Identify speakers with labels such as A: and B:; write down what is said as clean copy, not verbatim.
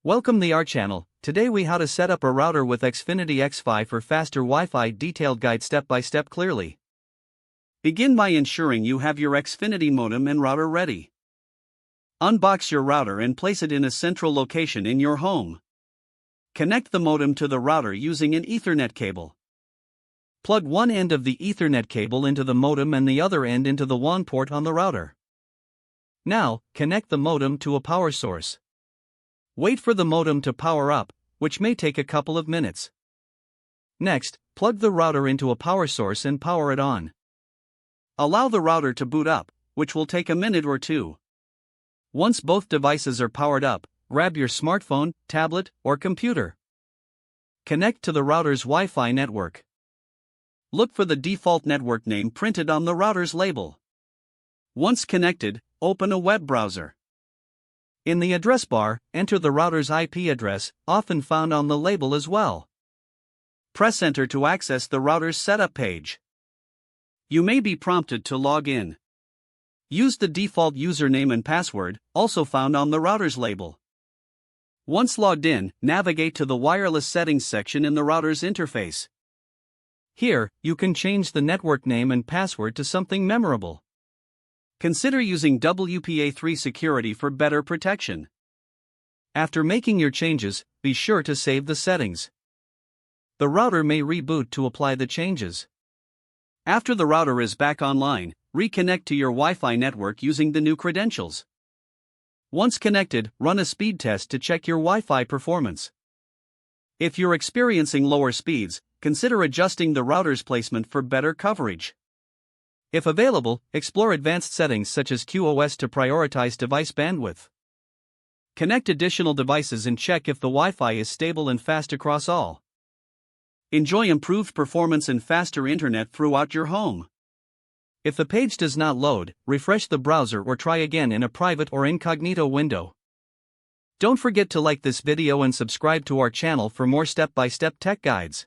A: Welcome to our channel. Today we how to set up a router with Xfinity xFi for faster Wi-Fi. Detailed guide step by step clearly. Begin by ensuring you have your Xfinity modem and router ready. Unbox your router and place it in a central location in your home. Connect the modem to the router using an Ethernet cable. Plug one end of the Ethernet cable into the modem and the other end into the WAN port on the router. Now, connect the modem to a power source. Wait for the modem to power up, which may take a couple of minutes. Next, plug the router into a power source and power it on. Allow the router to boot up, which will take a minute or two. Once both devices are powered up, grab your smartphone, tablet, or computer. Connect to the router's Wi-Fi network. Look for the default network name printed on the router's label. Once connected, open a web browser. In the address bar, enter the router's IP address, often found on the label as well. Press Enter to access the router's setup page. You may be prompted to log in. Use the default username and password, also found on the router's label. Once logged in, navigate to the wireless settings section in the router's interface. Here, you can change the network name and password to something memorable. Consider using WPA3 security for better protection. After making your changes, be sure to save the settings. The router may reboot to apply the changes. After the router is back online, reconnect to your Wi-Fi network using the new credentials. Once connected, run a speed test to check your Wi-Fi performance. If you're experiencing lower speeds, consider adjusting the router's placement for better coverage. If available, explore advanced settings such as QoS to prioritize device bandwidth. Connect additional devices and check if the Wi-Fi is stable and fast across all. Enjoy improved performance and faster internet throughout your home. If the page does not load, refresh the browser or try again in a private or incognito window. Don't forget to like this video and subscribe to our channel for more step-by-step tech guides.